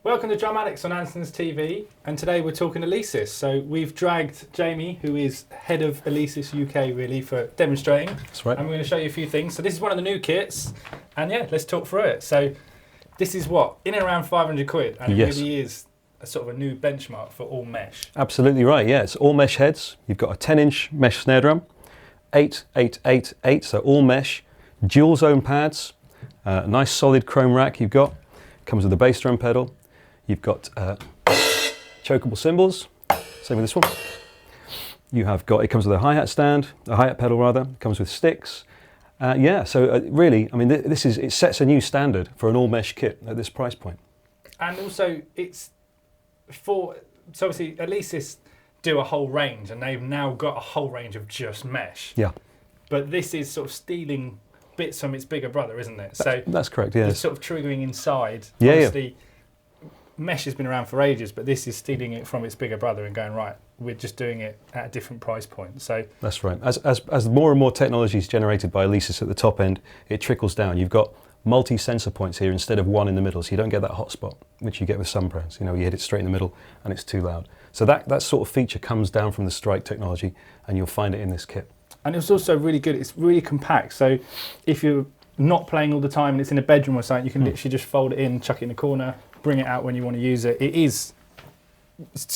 Welcome to Drum Addicts on Andertons TV, and today we're talking Alesis. So we've dragged Jamie, who is head of Alesis UK, really, for demonstrating. That's right. And we're going to show you a few things. So this is one of the new kits, and yeah, let's talk through it. So this is what, in and around 500 quid, and it really is a sort of a new benchmark for all mesh. Absolutely right, yeah. It's all mesh heads. You've got a 10-inch mesh snare drum, 8, 8, 8, 8, so all mesh, dual zone pads, a nice solid chrome rack you've got. Comes with a bass drum pedal. You've got chokeable cymbals, same with this one. You have got, it comes with a hi-hat stand, a hi-hat pedal rather, it comes with sticks. Really, I mean, it sets a new standard for an all-mesh kit at this price point. And also, so obviously Alesis do a whole range, and they've now got a whole range of just mesh. Yeah. But this is sort of stealing bits from its bigger brother, isn't it? So that's correct, yeah. It's sort of triggering inside. Yeah, obviously, mesh has been around for ages, but this is stealing it from its bigger brother and going, right, we're just doing it at a different price point. So that's right. As more and more technology is generated by Alesis at the top end, it trickles down. You've got multi-sensor points here instead of one in the middle, so you don't get that hot spot, which you get with some brands. You know, you hit it straight in the middle and it's too loud. So that sort of feature comes down from the Strike technology, and you'll find it in this kit. And it's also really good. It's really compact. So if you're not playing all the time and it's in a bedroom or something, you can literally just fold it in, chuck it in the corner, bring it out when you want to use it. It's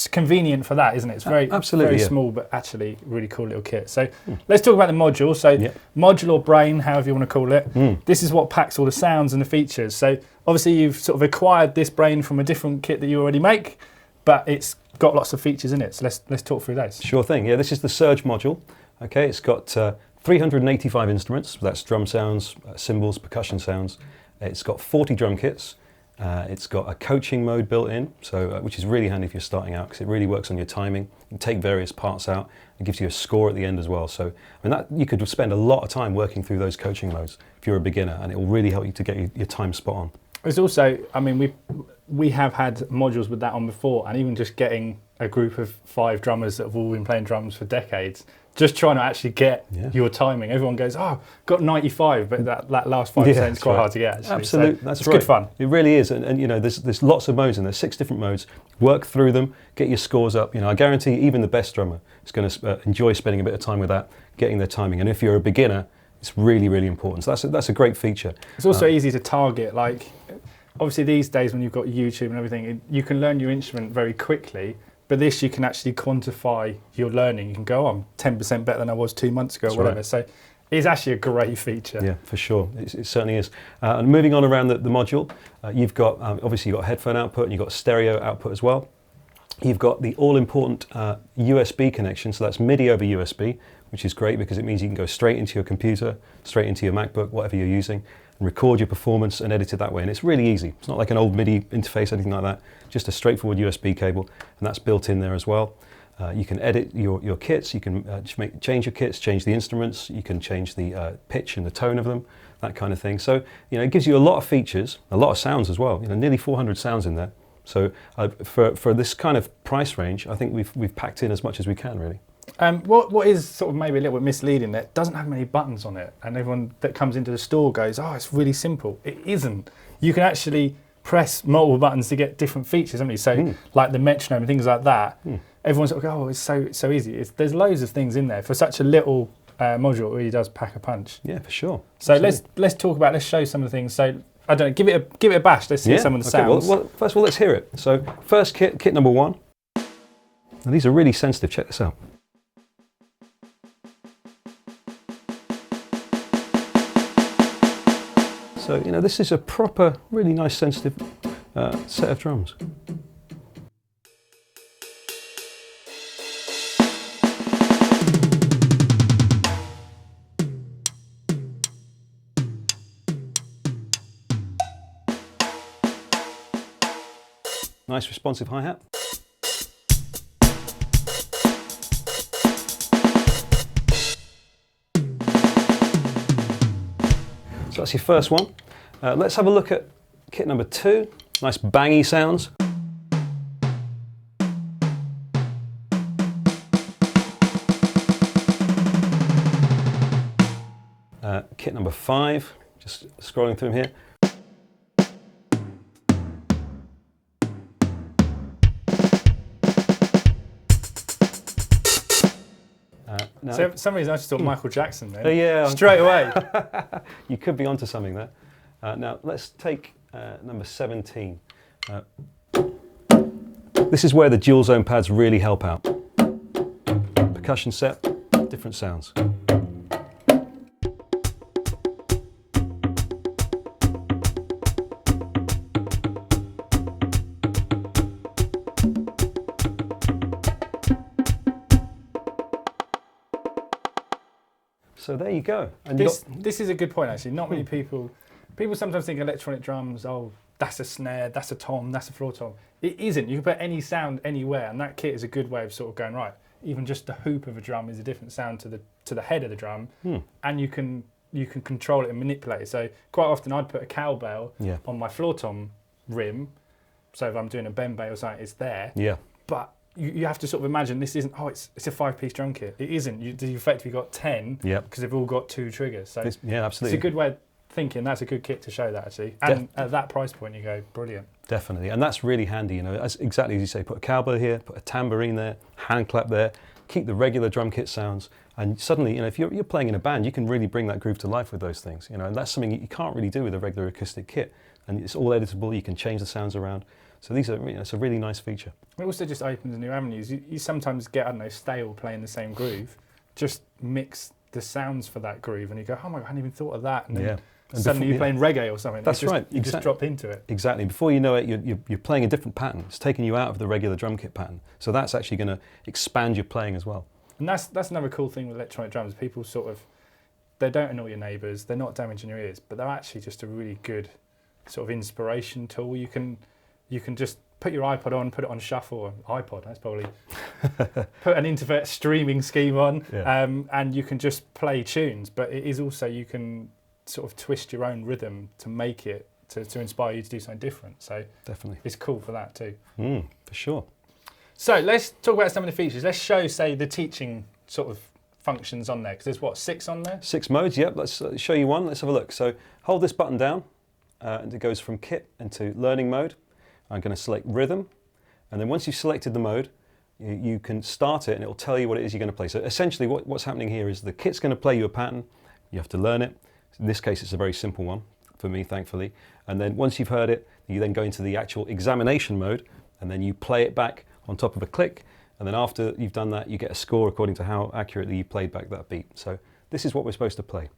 convenient for that, isn't it? It's very small, but actually really cool little kit. So let's talk about the module. So module or brain, however you want to call it. This is what packs all the sounds and the features. So obviously you've sort of acquired this brain from a different kit that you already make, but it's got lots of features in it. So let's talk through those. Sure thing. Yeah, this is the Surge module. Okay, it's got 385 instruments. That's drum sounds, cymbals, percussion sounds. It's got 40 drum kits. It's got a coaching mode built in, so which is really handy if you're starting out, because it really works on your timing. You can take various parts out. It gives you a score at the end as well. So I mean, you could spend a lot of time working through those coaching modes if you're a beginner, and it will really help you to get your time spot on. There's also, I mean, we have had modules with that on before, and even just getting a group of 5 drummers that have all been playing drums for decades, just trying to actually get your timing. Everyone goes, oh, got 95, but that last 5% is quite hard to get, actually. Absolutely, so that's it's good fun. It really is, and you know, there's lots of modes, and there's 6 different modes. Work through them, get your scores up. You know, I guarantee even the best drummer is going to enjoy spending a bit of time with that, getting their timing. And if you're a beginner, it's really, really important. So that's a great feature. It's also easy to target. Like, obviously these days when you've got YouTube and everything, you can learn your instrument very quickly. But this, you can actually quantify your learning. You can go, I'm 10% better than I was 2 months ago, or whatever. Right. So it's actually a great feature. Yeah, for sure. It certainly is. And moving on around the module, you've got, obviously you've got headphone output and you've got stereo output as well. You've got the all-important USB connection, so that's MIDI over USB, which is great because it means you can go straight into your computer, straight into your MacBook, whatever you're using, and record your performance and edit it that way. And it's really easy. It's not like an old MIDI interface, anything like that. Just a straightforward USB cable, and that's built in there as well. You can edit your kits. You can change your kits, change the instruments. You can change the pitch and the tone of them, that kind of thing. So you know, it gives you a lot of features, a lot of sounds as well. You know, nearly 400 sounds in there. So for this kind of price range, I think we've packed in as much as we can, really. What is sort of maybe a little bit misleading, that it doesn't have many buttons on it, and everyone that comes into the store goes, oh, it's really simple. It isn't. You can actually press multiple buttons to get different features, haven't you? So like the metronome and things like that, everyone's sort of oh, it's so easy. There's loads of things in there. For such a little module, it really does pack a punch. Yeah, for sure. So let's talk about, let's show some of the things. So I don't know, give it a bash. Let's hear some of the sounds. Well, first of all, let's hear it. So first kit number 1. Now these are really sensitive. Check this out. So, you know, this is a proper, really nice, sensitive set of drums. Nice responsive hi-hat. So that's your first one. Let's have a look at kit number 2. Nice bangy sounds. Kit number 5, just scrolling through them here. Now, So for some reason I just thought Michael Jackson then. yeah, Straight away. you could be onto something there. Now let's take number 17. This is where the dual zone pads really help out. Percussion set, different sounds. So there you go. And this is a good point actually. Not many people sometimes think electronic drums, oh, that's a snare, that's a tom, that's a floor tom. It isn't. You can put any sound anywhere, and that kit is a good way of sort of going, right, even just the hoop of a drum is a different sound to the head of the drum, and you can control it and manipulate it. So quite often I'd put a cowbell on my floor tom rim, so if I'm doing a bembe or something, it's there. Yeah. But you have to sort of imagine this isn't, it's a 5-piece drum kit. It isn't. You've effectively got 10 because they've all got 2 triggers. So yeah, absolutely. It's a good way of thinking. That's a good kit to show that actually. And at that price point you go, brilliant. Definitely. And that's really handy, exactly as you say, put a cowbell here, put a tambourine there, hand clap there, keep the regular drum kit sounds, and suddenly, if you're playing in a band, you can really bring that groove to life with those things, and that's something you can't really do with a regular acoustic kit. And it's all editable, you can change the sounds around. So these are, it's a really nice feature. It also just opens new avenues. You sometimes get, stale playing the same groove. Just mix the sounds for that groove, and you go, oh my God, I hadn't even thought of that. And then suddenly you're playing reggae or something. That's right. You just dropped into it. Exactly. Before you know it, you're playing a different pattern. It's taking you out of the regular drum kit pattern. So that's actually going to expand your playing as well. And that's another cool thing with electronic drums. People they don't annoy your neighbours. They're not damaging your ears, but they're actually just a really good sort of inspiration tool. You can just put your iPod on, put it on shuffle, or iPod, that's probably, put an internet streaming scheme on, and you can just play tunes. But it is also, you can sort of twist your own rhythm to make it, to inspire you to do something different. So definitely, it's cool for that too. For sure. So let's talk about some of the features. Let's show, say, the teaching sort of functions on there, because there's 6 on there? 6 modes, yep. Let's show you one. Let's have a look. So hold this button down, and it goes from kit into learning mode. I'm going to select rhythm, and then once you've selected the mode, you can start it and it will tell you what it is you're going to play. So essentially what's happening here is the kit's going to play you a pattern, you have to learn it. In this case it's a very simple one for me, thankfully, and then once you've heard it, you then go into the actual examination mode, and then you play it back on top of a click, and then after you've done that you get a score according to how accurately you played back that beat. So this is what we're supposed to play.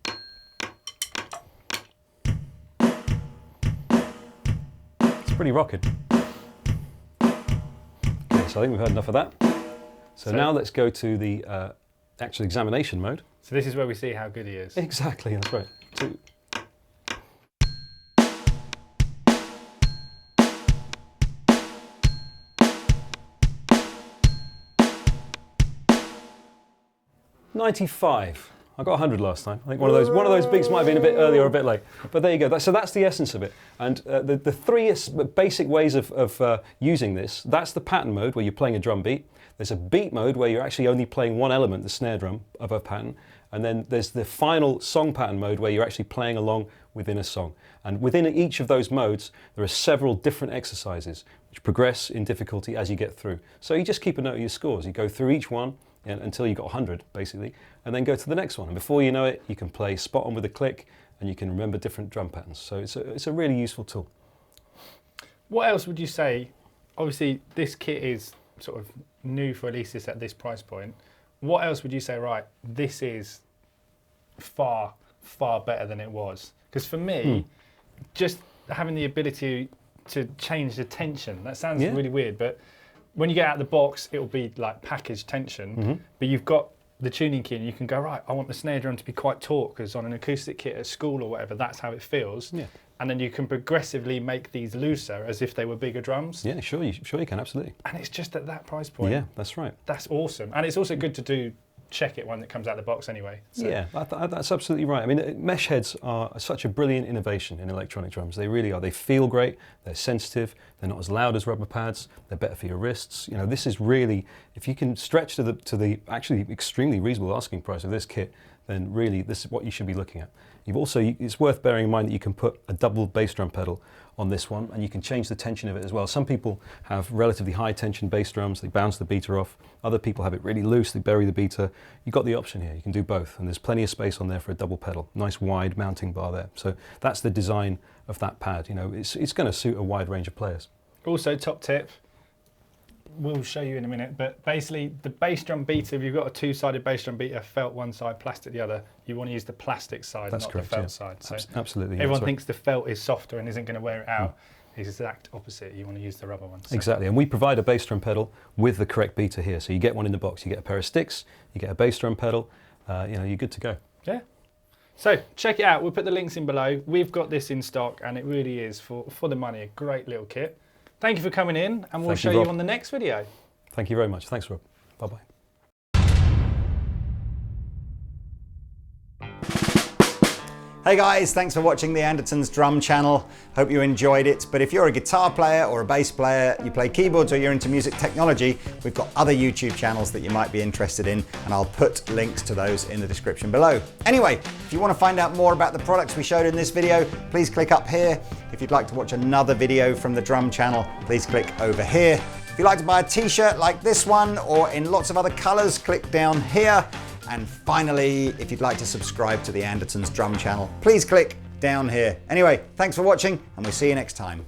It's pretty rocking. Okay, so I think we've heard enough of that. So now let's go to the actual examination mode. So this is where we see how good he is. Exactly, that's right. 2. .95. I got 100 last time. I think one of those beats might have been a bit early or a bit late. But there you go. So that's the essence of it. And the 3 basic ways of using this, that's the pattern mode where you're playing a drum beat. There's a beat mode where you're actually only playing one element, the snare drum, of a pattern. And then there's the final song pattern mode where you're actually playing along within a song. And within each of those modes, there are several different exercises which progress in difficulty as you get through. So you just keep a note of your scores. You go through each one until you got 100, basically, and then go to the next one. And before you know it, you can play spot on with a click, and you can remember different drum patterns. So it's a really useful tool. What else would you say? Obviously, this kit is sort of new for Alesis at this price point. What else would you say, right, this is far, far better than it was? Because for me, just having the ability to change the tension, that sounds really weird, but when you get out of the box, it'll be like packaged tension, but you've got the tuning key and you can go, right, I want the snare drum to be quite taut, because on an acoustic kit at school or whatever, that's how it feels. Yeah. And then you can progressively make these looser as if they were bigger drums. Yeah, sure you can, absolutely. And it's just at that price point. Yeah, that's right. That's awesome. And it's also good to do check it when it comes out of the box anyway. So. Yeah, that's absolutely right. I mean, mesh heads are such a brilliant innovation in electronic drums. They really are. They feel great, they're sensitive, they're not as loud as rubber pads, they're better for your wrists. This is really, if you can stretch to the actually extremely reasonable asking price of this kit, then really this is what you should be looking at. It's worth bearing in mind that you can put a double bass drum pedal on this one, and you can change the tension of it as well. Some people have relatively high tension bass drums, they bounce the beater off. Other people have it really loose, they bury the beater. You've got the option here, you can do both, and there's plenty of space on there for a double pedal. Nice wide mounting bar there. So that's the design of that pad. You know, it's going to suit a wide range of players. Also, top tip, we'll show you in a minute, but basically the bass drum beater, if you've got a two-sided bass drum beater, felt one side, plastic the other, you want to use the plastic side, That's not correct, the felt yeah. side. So absolutely. everyone yeah, thinks the felt is softer and isn't going to wear it out. It's the exact opposite. You want to use the rubber one. So. Exactly, and we provide a bass drum pedal with the correct beater here. So you get one in the box, you get a pair of sticks, you get a bass drum pedal, you know, you're good to go. Yeah. So check it out. We'll put the links in below. We've got this in stock, and it really is, for the money, a great little kit. Thank you for coming in, and we'll show you on the next video. Thank you very much. Thanks, Rob. Bye-bye. Hey guys, thanks for watching the Andertons drum channel. Hope you enjoyed it. But if you're a guitar player or a bass player, you play keyboards or you're into music technology, we've got other YouTube channels that you might be interested in, and I'll put links to those in the description below. Anyway, if you want to find out more about the products we showed in this video, please click up here. If you'd like to watch another video from the drum channel, please click over here. If you'd like to buy a t-shirt like this one or in lots of other colors, click down here. And finally, if you'd like to subscribe to the Andertons drum channel, please click down here. Anyway, thanks for watching, and we'll see you next time.